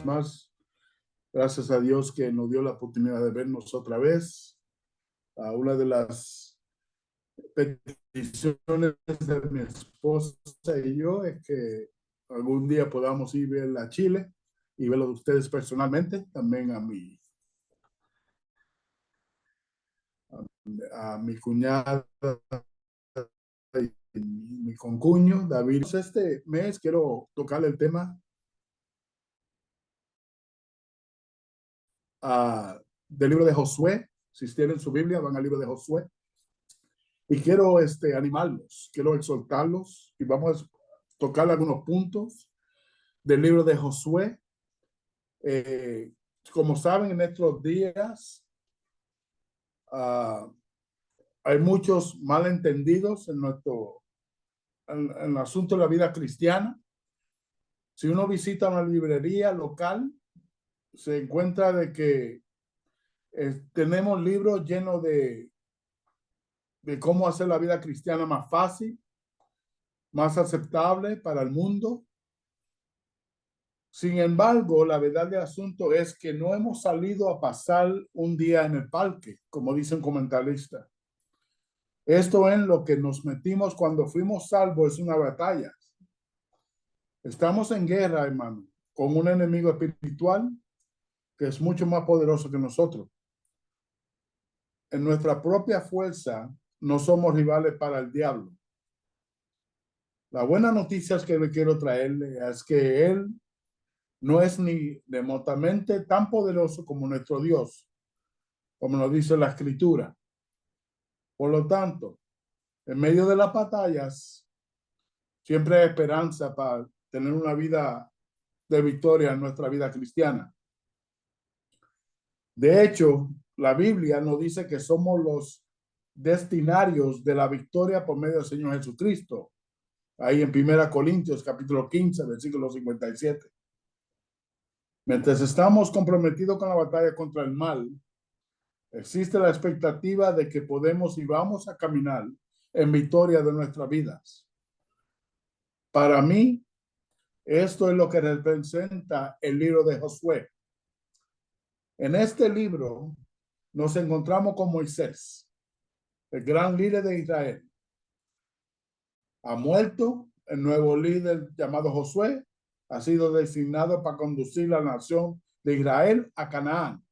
vez más. Gracias a Dios que nos dio la oportunidad de vernos otra vez. Una de las peticiones de mi esposa y yo es que algún día podamos ir a ver a Chile y verlo de ustedes personalmente. También a mi cuñada y mi concuño David. Este mes quiero tocar el tema del libro de Josué. Si tienen su Biblia, van al libro de Josué. Y quiero animarlos, quiero exhortarlos y vamos a tocar algunos puntos del libro de Josué. Como saben, en estos días hay muchos malentendidos en el asunto de la vida cristiana. Si uno visita una librería local, se encuentra de que tenemos libros llenos de cómo hacer la vida cristiana más fácil, más aceptable para el mundo. Sin embargo, la verdad del asunto es que no hemos salido a pasar un día en el parque, como dice un comentarista. Esto en lo que nos metimos cuando fuimos salvos es una batalla. Estamos en guerra, hermano, con un enemigo espiritual que es mucho más poderoso que nosotros. En nuestra propia fuerza no somos rivales para el diablo. La buena noticia es que le quiero traerle es que él no es ni remotamente tan poderoso como nuestro Dios, como nos dice la Escritura. Por lo tanto, en medio de las batallas, siempre hay esperanza para tener una vida de victoria en nuestra vida cristiana. De hecho, la Biblia nos dice que somos los destinarios de la victoria por medio del Señor Jesucristo. Ahí en 1 Corintios, capítulo 15, versículo 57. Mientras estamos comprometidos con la batalla contra el mal, existe la expectativa de que podemos y vamos a caminar en victoria de nuestras vidas. Para mí, esto es lo que representa el libro de Josué. En este libro nos encontramos con Moisés, el gran líder de Israel. Ha muerto, el nuevo líder llamado Josué ha sido designado para conducir la nación de Israel a Canaán.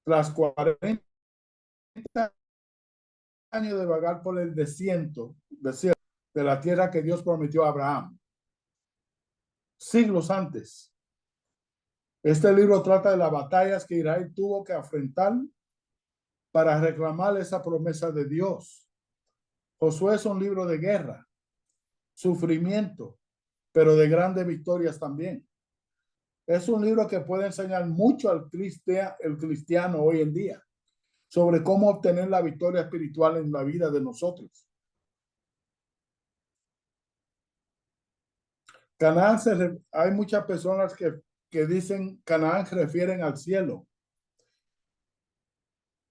Tras 40 años de vagar por el desierto de la tierra que Dios prometió a Abraham, siglos antes. Este libro trata de las batallas que Israel tuvo que enfrentar para reclamar esa promesa de Dios. Josué es un libro de guerra, sufrimiento, pero de grandes victorias también. Es un libro que puede enseñar mucho al cristiano hoy en día sobre cómo obtener la victoria espiritual en la vida de nosotros. Canaán, hay muchas personas que dicen Canaán se refieren al cielo,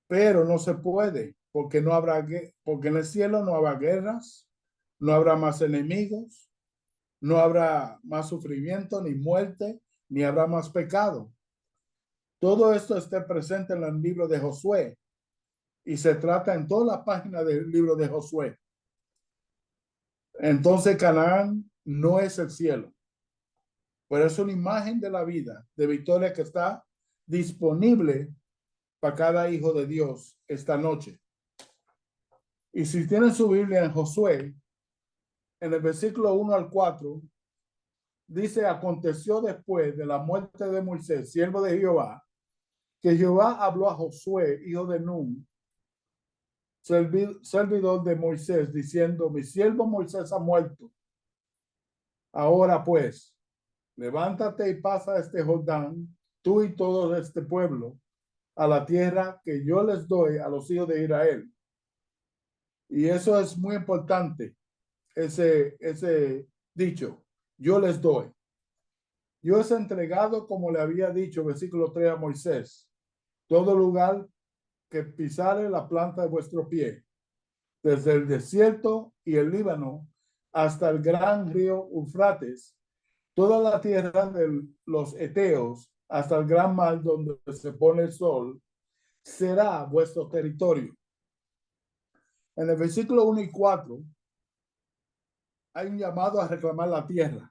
pero no se puede porque porque en el cielo no habrá guerras, no habrá más enemigos, no habrá más sufrimiento ni muerte, ni habrá más pecado. Todo esto está presente en el libro de Josué y se trata en todas las páginas del libro de Josué. Entonces Canaán no es el cielo, pero es una imagen de la vida de victoria que está disponible para cada hijo de Dios esta noche. Y si tienen su Biblia en Josué, en el versículo 1 al 4, dice: aconteció después de la muerte de Moisés, siervo de Jehová, que Jehová habló a Josué, hijo de Nun, servidor de Moisés, diciendo: mi siervo Moisés ha muerto. Ahora pues, levántate y pasa este Jordán, tú y todo este pueblo, a la tierra que yo les doy a los hijos de Israel. Y eso es muy importante, ese dicho, yo les doy. Yo os he entregado, como le había dicho, versículo 3 a Moisés, todo lugar que pisare la planta de vuestro pie, desde el desierto y el Líbano hasta el gran río Eufrates, toda la tierra de los Eteos hasta el gran mar donde se pone el sol será vuestro territorio. En el versículo 1 y 4 hay un llamado a reclamar la tierra.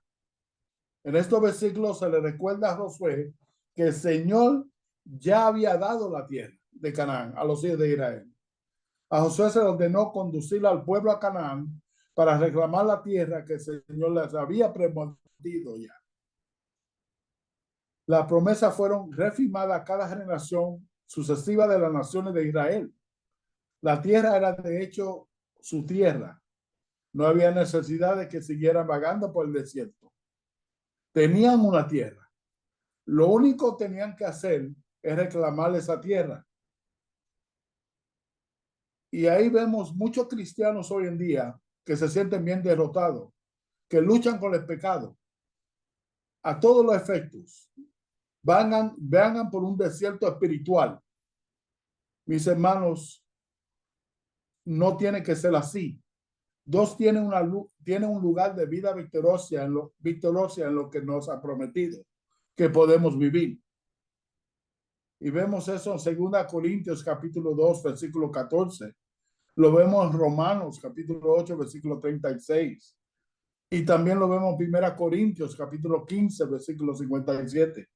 En estos versículos se le recuerda a Josué que el Señor ya había dado la tierra de Canaán a los hijos de Israel. A Josué se le ordenó conducir al pueblo a Canaán para reclamar la tierra que el Señor les había prometido ya. Las promesas fueron reafirmadas a cada generación sucesiva de las naciones de Israel. La tierra era de hecho su tierra. No había necesidad de que siguieran vagando por el desierto. Tenían una tierra. Lo único que tenían que hacer es reclamar esa tierra. Y ahí vemos muchos cristianos hoy en día que se sienten bien derrotados, que luchan con el pecado a todos los efectos. Vagan por un desierto espiritual. Mis hermanos, no tiene que ser así. Dios tiene un lugar de vida victoriosa en lo que nos ha prometido, que podemos vivir. Y vemos eso en 2 Corintios capítulo 2, versículo 14. Lo vemos en Romanos capítulo 8, versículo 36. Y también lo vemos en 1 Corintios capítulo 15, versículo 57.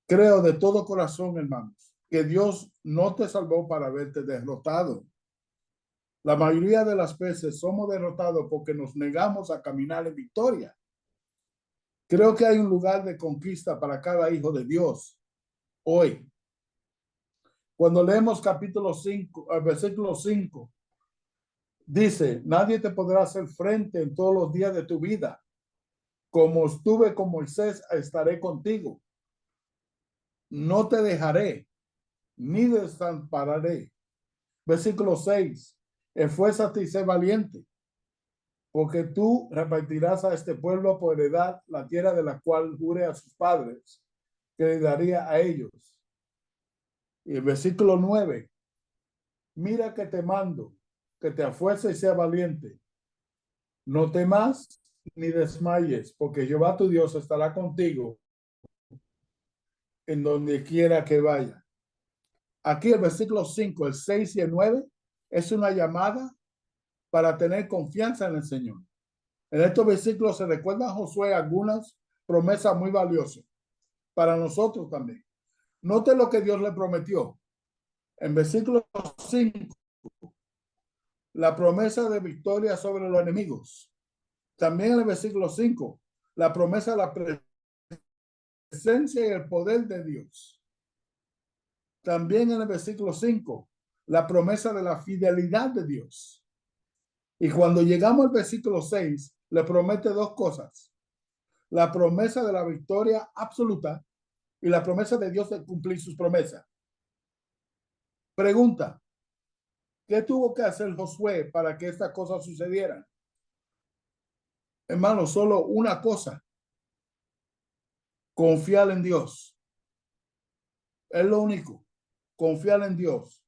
Creo de todo corazón, hermanos, que Dios no te salvó para verte derrotado. La mayoría de las veces somos derrotados porque nos negamos a caminar en victoria. Creo que hay un lugar de conquista para cada hijo de Dios hoy. Cuando leemos capítulo 5, versículo 5, dice, nadie te podrá hacer frente en todos los días de tu vida. Como estuve con Moisés, estaré contigo. No te dejaré, ni desampararé. Versículo 6, esfuérzate y sé valiente, porque tú repartirás a este pueblo por heredad la tierra de la cual juré a sus padres, que le daría a ellos. Y el versículo 9, mira que te mando, que te esfuerces y sea valiente. No temas ni desmayes, porque Jehová tu Dios estará contigo en donde quiera que vaya. Aquí el versículo 5, el 6 y el 9 es una llamada para tener confianza en el Señor. En estos versículos se recuerdan a Josué algunas promesas muy valiosas para nosotros también. Note lo que Dios le prometió. En versículo 5, la promesa de victoria sobre los enemigos. También en el versículo 5, la promesa de la presencia y el poder de Dios. También en el versículo 5, la promesa de la fidelidad de Dios. Y cuando llegamos al versículo 6, le promete dos cosas. La promesa de la victoria absoluta y la promesa de Dios de cumplir sus promesas. Pregunta, ¿qué tuvo que hacer Josué para que estas cosas sucedieran? Hermano, solo una cosa. Confiar en Dios. Es lo único. Confiar en Dios.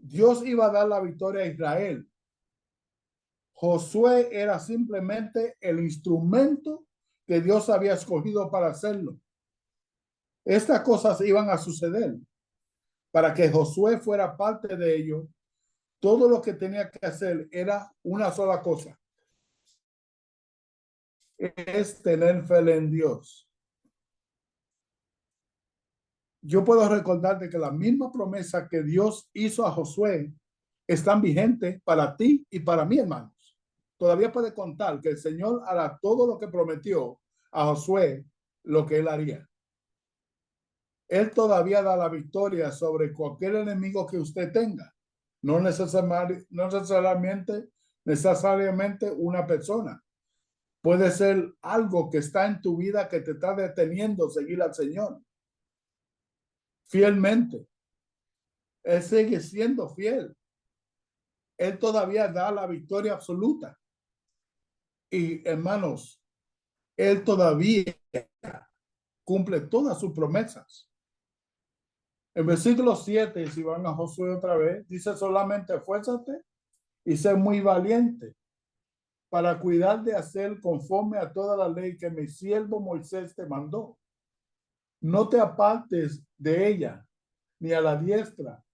Dios iba a dar la victoria a Israel. Josué era simplemente el instrumento que Dios había escogido para hacerlo. Estas cosas iban a suceder. Para que Josué fuera parte de ello, todo lo que tenía que hacer era una sola cosa. Es tener fe en Dios. Yo puedo recordarte que la misma promesa que Dios hizo a Josué están vigentes para ti y para mí, hermanos. Todavía puede contar que el Señor hará todo lo que prometió a Josué, lo que él haría. Él todavía da la victoria sobre cualquier enemigo que usted tenga. No necesariamente una persona. Puede ser algo que está en tu vida que te está deteniendo seguir al Señor fielmente. Él sigue siendo fiel. Él todavía da la victoria absoluta. Y hermanos, Él todavía cumple todas sus promesas. En versículo 7, si van a Josué otra vez, dice solamente esfuérzate y sé muy valiente. para cuidar de hacer conforme a toda la ley que mi siervo Moisés te mandó. No te apartes de ella, ni a la diestra,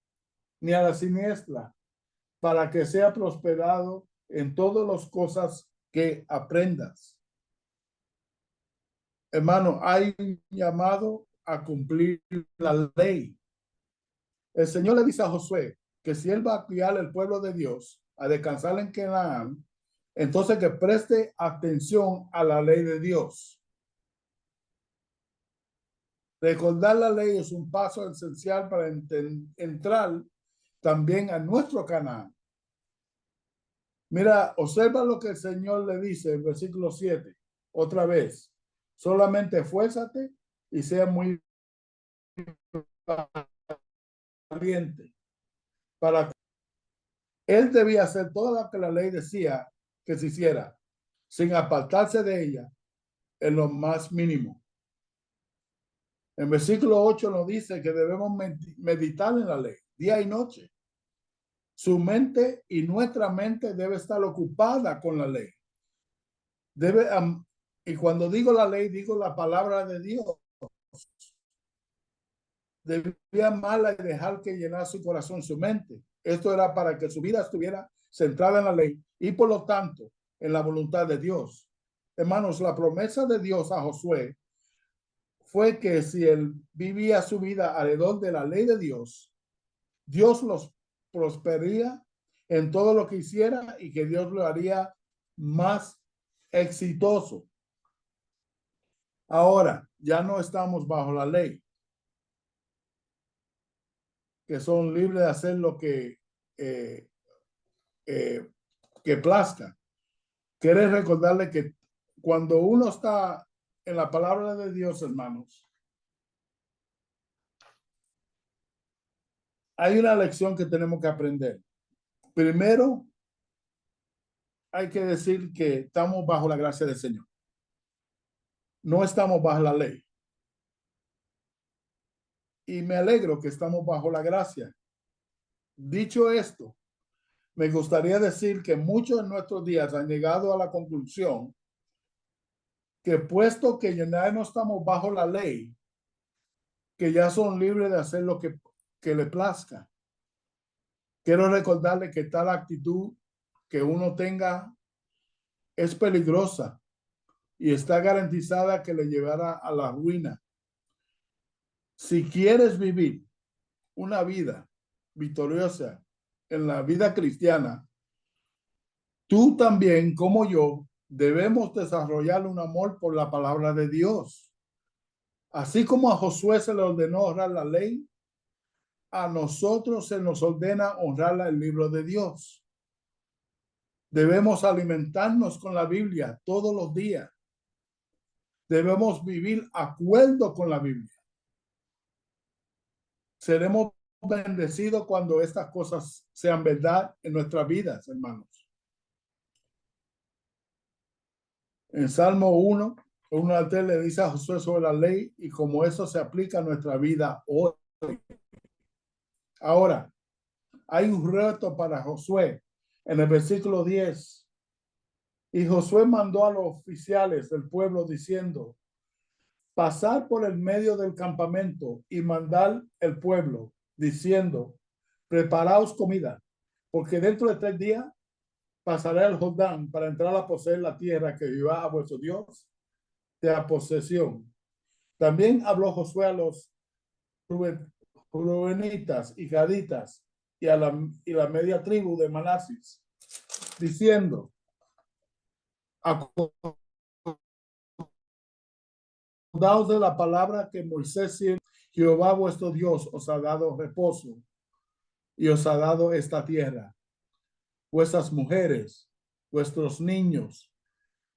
ni a la siniestra, para que sea prosperado en todas las cosas que aprendas. Hermano, hay un llamado a cumplir la ley. El Señor le dice a Josué que si él va a criar el pueblo de Dios, a descansar en Canaán, entonces que preste atención a la ley de Dios. Recordar la ley es un paso esencial para entrar también a nuestro Canaán. Mira, observa lo que el Señor le dice en versículo 7. Otra vez, solamente esfuérzate y sea muy valiente. Para él debía hacer todo lo que la ley decía que se hiciera, sin apartarse de ella en lo más mínimo. En versículo 8 nos dice que debemos meditar en la ley día y noche. Su mente y nuestra mente debe estar ocupada con la ley. Y cuando digo la ley, digo la palabra de Dios. Debía amarla y dejar que llenara su corazón, su mente. Esto era para que su vida estuviera centrada en la ley y por lo tanto en la voluntad de Dios. Hermanos, la promesa de Dios a Josué fue que si él vivía su vida alrededor de la ley de Dios, Dios los prosperaría en todo lo que hiciera y que Dios lo haría más exitoso. Ahora, ya no estamos bajo la ley, que son libres de hacer lo que plazca. Quiere recordarle que cuando uno está en la palabra de Dios, hermanos, hay una lección que tenemos que aprender. Primero, hay que decir que estamos bajo la gracia del Señor. No estamos bajo la ley. Y me alegro que estamos bajo la gracia. Dicho esto, me gustaría decir que muchos de nuestros días han llegado a la conclusión que puesto que ya no estamos bajo la ley, que ya son libres de hacer lo que le plazca. Quiero recordarle que tal actitud que uno tenga es peligrosa y está garantizada que le llevará a la ruina. Si quieres vivir una vida victoriosa en la vida cristiana, tú también, como yo, debemos desarrollar un amor por la palabra de Dios. Así como a Josué se le ordenó honrar la ley, a nosotros se nos ordena honrar el libro de Dios. Debemos alimentarnos con la Biblia todos los días. Debemos vivir de acuerdo con la Biblia. Seremos bendecidos cuando estas cosas sean verdad en nuestras vidas, hermanos. En Salmo 1, al 3 le dice a Josué sobre la ley y cómo eso se aplica a nuestra vida hoy. Ahora, hay un reto para Josué en el versículo 10. Y Josué mandó a los oficiales del pueblo diciendo, pasar por el medio del campamento y mandar el pueblo diciendo, preparaos comida, porque dentro de 3 días pasaré el Jordán para entrar a poseer la tierra que Jehová a vuestro Dios de la posesión. También habló Josué a los rubenitas y gaditas y a la media tribu de Manasés, diciendo, acordaos de la palabra que Moisés, Jehová vuestro Dios, os ha dado reposo y os ha dado esta tierra. Vuestras mujeres, vuestros niños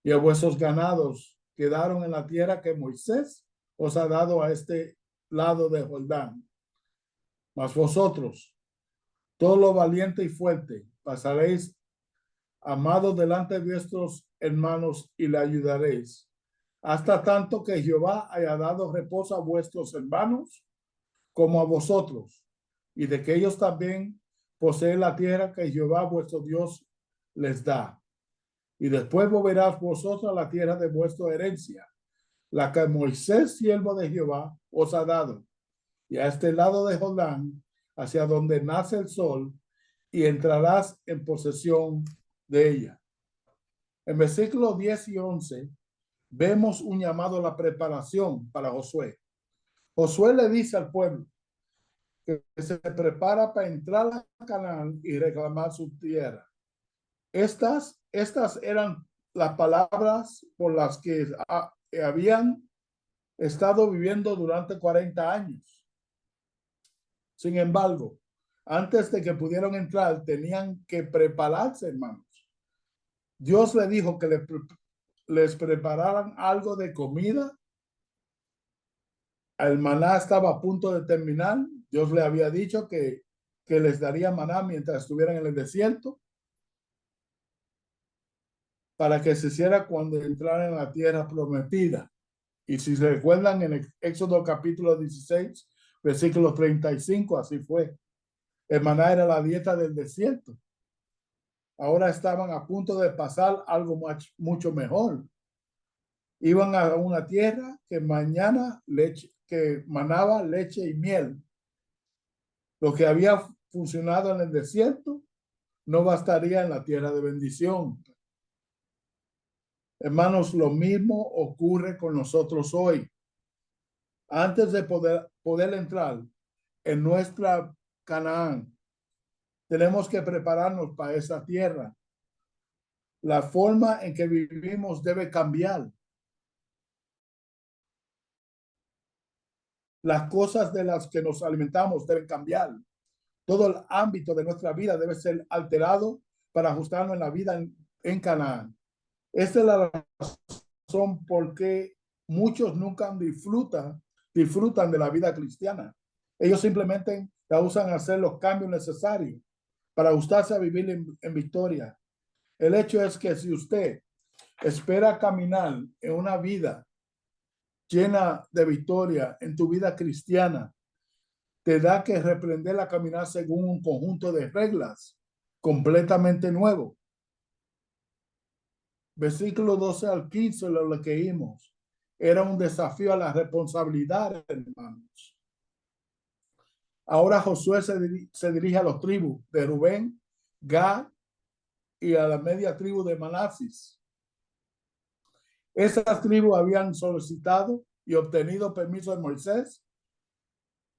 y a vuestros ganados quedaron en la tierra que Moisés os ha dado a este lado de Jordán. Mas vosotros, todo lo valiente y fuerte, pasaréis amados delante de vuestros hermanos y le ayudaréis, hasta tanto que Jehová haya dado reposo a vuestros hermanos como a vosotros, y de que ellos también poseen la tierra que Jehová vuestro Dios les da. y después volverás vosotros a la tierra de vuestra herencia, la que Moisés, siervo de Jehová, os ha dado, y a este lado de Jordán, hacia donde nace el sol, y entrarás en posesión de ella. En versículos 10 y 11 vemos un llamado a la preparación para Josué. Josué le dice al pueblo que se prepara para entrar a Canaán y reclamar su tierra. Estas eran las palabras por las que habían estado viviendo durante 40 años. Sin embargo, antes de que pudieran entrar, tenían que prepararse, hermanos. Dios le dijo que les prepararan algo de comida. El maná estaba a punto de terminar. Dios le había dicho que les daría maná mientras estuvieran en el desierto, para que se hiciera cuando entraran en la tierra prometida. Y si se recuerdan, en el Éxodo capítulo 16, versículo 35, así fue. El maná era la dieta del desierto. Ahora estaban a punto de pasar algo mucho mejor. Iban a una tierra que que manaba leche y miel. Lo que había funcionado en el desierto no bastaría en la tierra de bendición. Hermanos, lo mismo ocurre con nosotros hoy. Antes de poder entrar en nuestra Canaán, tenemos que prepararnos para esa tierra. La forma en que vivimos debe cambiar. Las cosas de las que nos alimentamos deben cambiar. Todo el ámbito de nuestra vida debe ser alterado para ajustarnos en la vida en Canaán. Esta es la razón por qué muchos nunca disfrutan de la vida cristiana. Ellos simplemente rehusan hacer los cambios necesarios para ajustarse a vivir en victoria. El hecho es que si usted espera caminar en una vida llena de victoria en tu vida cristiana, te da que reprender a caminar según un conjunto de reglas completamente nuevo. Versículo 12 al 15, lo que leímos, era un desafío a la responsabilidad, hermanos. Ahora Josué se dirige a los tribus de Rubén, Gad y a la media tribu de Manasés. Esas tribus habían solicitado y obtenido permiso de Moisés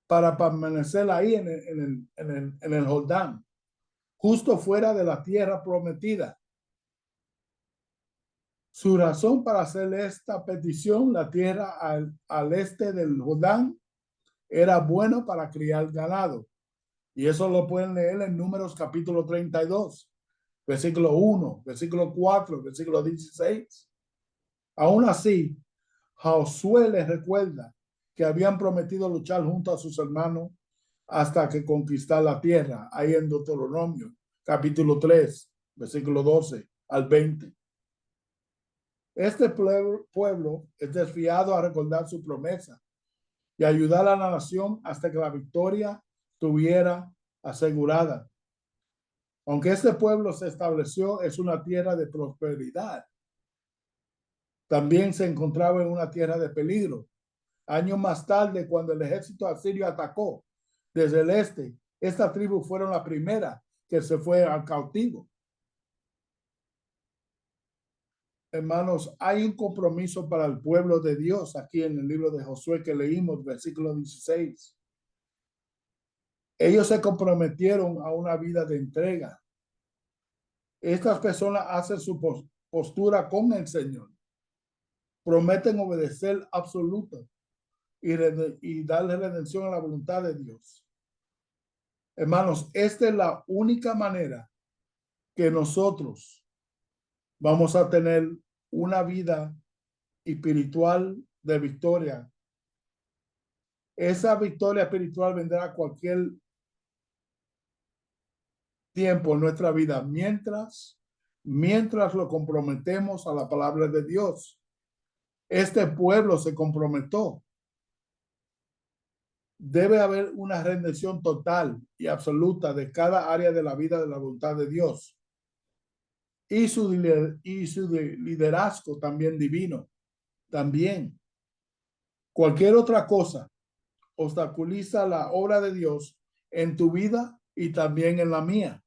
para permanecer ahí en el Jordán, justo fuera de la tierra prometida. Su razón para hacer esta petición, la tierra al este del Jordán, era bueno para criar ganado. Y eso lo pueden leer en Números capítulo 32, versículo 1, versículo 4, versículo 16. Aún así, Josué les recuerda que habían prometido luchar junto a sus hermanos hasta que conquistar la tierra, ahí en Deuteronomio, capítulo 3, versículo 12 al 20. Este pueblo es desviado a recordar su promesa y ayudar a la nación hasta que la victoria estuviera asegurada. Aunque este pueblo se estableció, es una tierra de prosperidad. También se encontraba en una tierra de peligro. Años más tarde, cuando el ejército asirio atacó desde el este, esta tribu fueron la primera que se fue al cautivo. Hermanos, hay un compromiso para el pueblo de Dios aquí en el libro de Josué que leímos, versículo 16. Ellos se comprometieron a una vida de entrega. Estas personas hacen su postura con el Señor. Prometen obedecer absoluta y darle redención a la voluntad de Dios. Hermanos, esta es la única manera que nosotros vamos a tener una vida espiritual de victoria. Esa victoria espiritual vendrá a cualquier tiempo en nuestra vida mientras lo comprometemos a la palabra de Dios. Este pueblo se comprometió. Debe haber una rendición total y absoluta de cada área de la vida de la voluntad de Dios. y su liderazgo también divino. También cualquier otra cosa obstaculiza la obra de Dios en tu vida y también en la mía.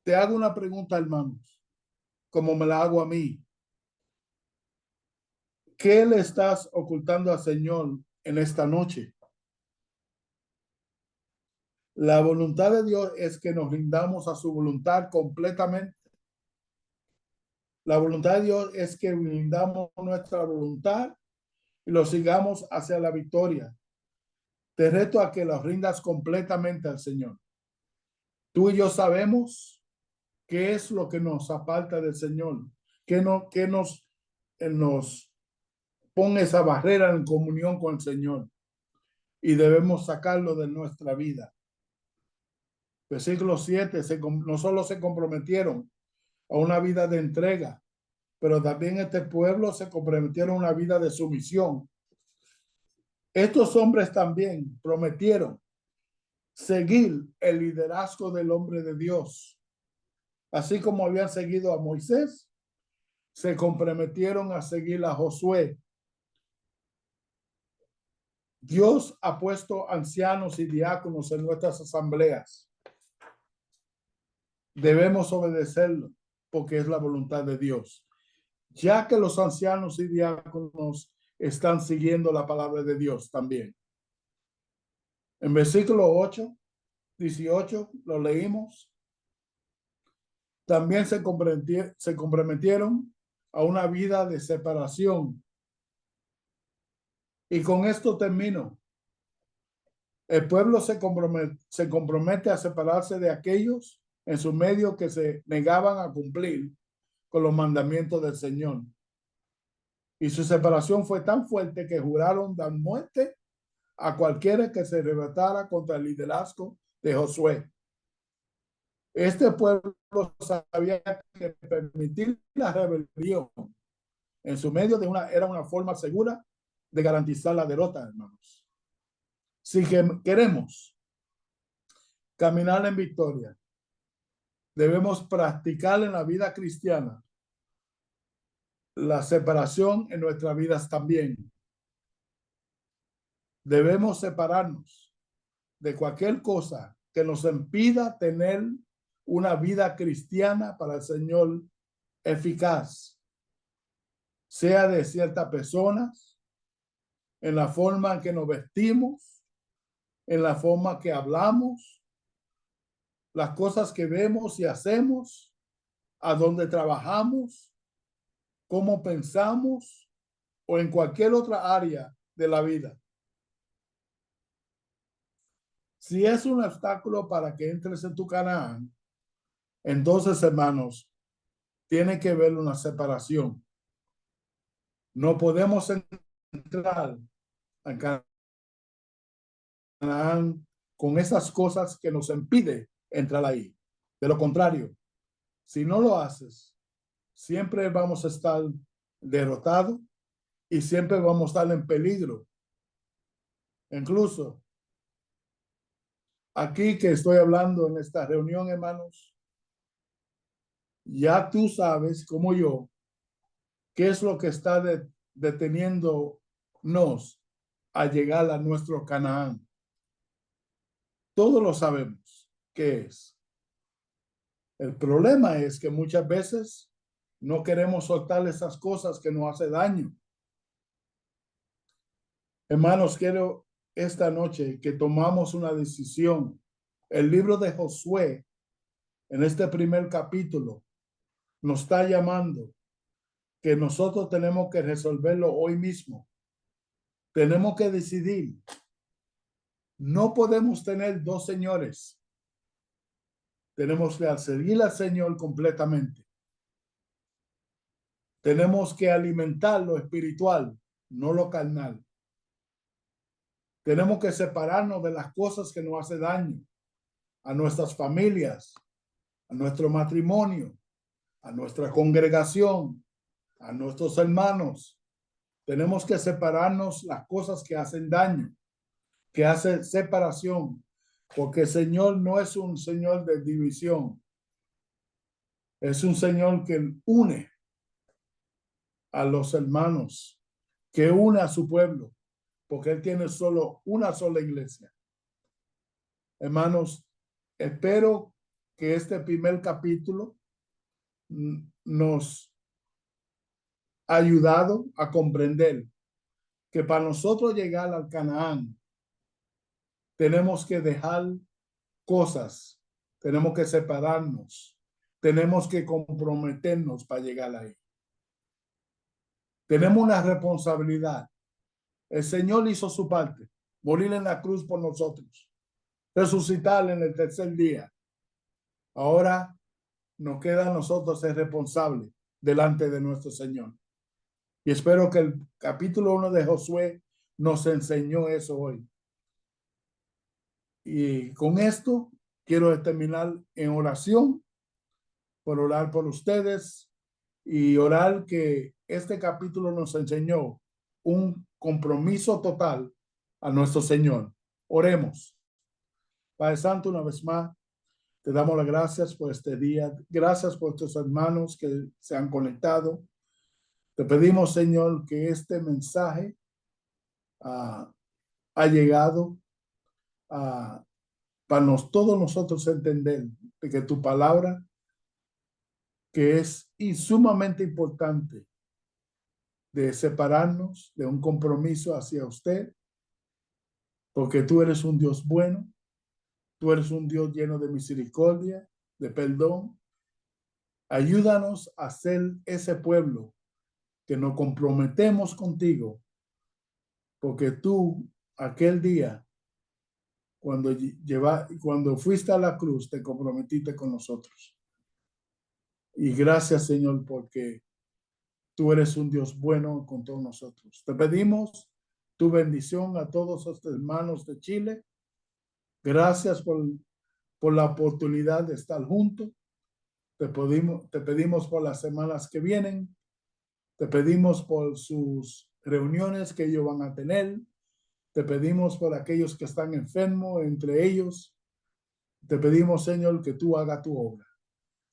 Te hago una pregunta, hermanos, como me la hago a mí. ¿Qué le estás ocultando al Señor en esta noche? La voluntad de Dios es que nos rindamos a su voluntad completamente. La voluntad de Dios es que rindamos nuestra voluntad y lo sigamos hacia la victoria. Te reto a que lo rindas completamente al Señor. Tú y yo sabemos qué es lo que nos aparta del Señor, que nos pone esa barrera en comunión con el Señor y debemos sacarlo de nuestra vida. Versículo 7, no solo se comprometieron a una vida de entrega, pero también este pueblo se comprometieron a una vida de sumisión. Estos hombres también prometieron seguir el liderazgo del hombre de Dios. Así como habían seguido a Moisés, se comprometieron a seguir a Josué. Dios ha puesto ancianos y diáconos en nuestras asambleas. Debemos obedecerlo porque es la voluntad de Dios. Ya que los ancianos y diáconos están siguiendo la palabra de Dios también. En versículo 8, 18, lo leímos. También se comprometieron a una vida de separación. Y con esto termino. El pueblo se compromete a separarse de aquellos en su medio que se negaban a cumplir con los mandamientos del Señor. Y su separación fue tan fuerte que juraron dar muerte a cualquiera que se rebelara contra el liderazgo de Josué. Este pueblo sabía que permitir la rebelión en su medio era una forma segura de garantizar la derrota, hermanos. Si queremos caminar en victoria, debemos practicar en la vida cristiana la separación en nuestras vidas también. Debemos separarnos de cualquier cosa que nos impida tener una vida cristiana para el Señor eficaz, sea de ciertas personas, en la forma en que nos vestimos, en la forma que hablamos, las cosas que vemos y hacemos, a dónde trabajamos, cómo pensamos o en cualquier otra área de la vida. Si es un obstáculo para que entres en tu Canaán, entonces, hermanos, tiene que haber una separación. No podemos entrar a Canaán con esas cosas que nos impiden entrar ahí. De lo contrario, si no lo haces, siempre vamos a estar derrotados y siempre vamos a estar en peligro. Incluso aquí que estoy hablando en esta reunión, hermanos, ya tú sabes, como yo, qué es lo que está deteniéndonos a llegar a nuestro Canaán. Todos lo sabemos qué es. El problema es que muchas veces no queremos soltar esas cosas que nos hacen daño. Hermanos, quiero esta noche que tomamos una decisión. El libro de Josué, en este primer capítulo, nos está llamando que nosotros tenemos que resolverlo hoy mismo. Tenemos que decidir. No podemos tener dos señores. Tenemos que seguir al Señor completamente. Tenemos que alimentar lo espiritual, no lo carnal. Tenemos que separarnos de las cosas que nos hacen daño a nuestras familias, a nuestro matrimonio, a nuestra congregación, a nuestros hermanos. Tenemos que separarnos las cosas que hacen daño, que hacen separación. porque el Señor no es un Señor de división, es un Señor que une a los hermanos, que une a su pueblo, porque Él tiene solo una sola iglesia. Hermanos, espero que este primer capítulo nos ha ayudado a comprender que para nosotros llegar al Canaán tenemos que dejar cosas, tenemos que separarnos, tenemos que comprometernos para llegar ahí. Tenemos una responsabilidad. El Señor hizo su parte, morir en la cruz por nosotros, resucitar en el tercer día. Ahora nos queda a nosotros ser responsables delante de nuestro Señor. Y espero que el capítulo 1 de Josué nos enseñó eso hoy. Y con esto quiero terminar en oración, por orar por ustedes y orar que este capítulo nos enseñó un compromiso total a nuestro Señor. Oremos. Padre Santo, una vez más, te damos las gracias por este día. Gracias por estos hermanos que se han conectado. Te pedimos, Señor, que este mensaje ha llegado para todos nosotros entender de que tu palabra, que es sumamente importante, de separarnos de un compromiso hacia usted, porque tú eres un Dios bueno, tú eres un Dios lleno de misericordia, de perdón. Ayúdanos a ser ese pueblo que nos comprometemos contigo, porque tú aquel día, cuando fuiste a la cruz, te comprometiste con nosotros. Y gracias, Señor, porque tú eres un Dios bueno con todos nosotros. Te pedimos tu bendición a todos los hermanos de Chile. Gracias por la oportunidad de estar juntos. Te pedimos por las semanas que vienen. Te pedimos por sus reuniones que ellos van a tener. Te pedimos por aquellos que están enfermos, entre ellos. Te pedimos, Señor, que tú hagas tu obra.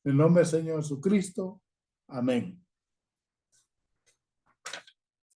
En el nombre del Señor Jesucristo. Amén.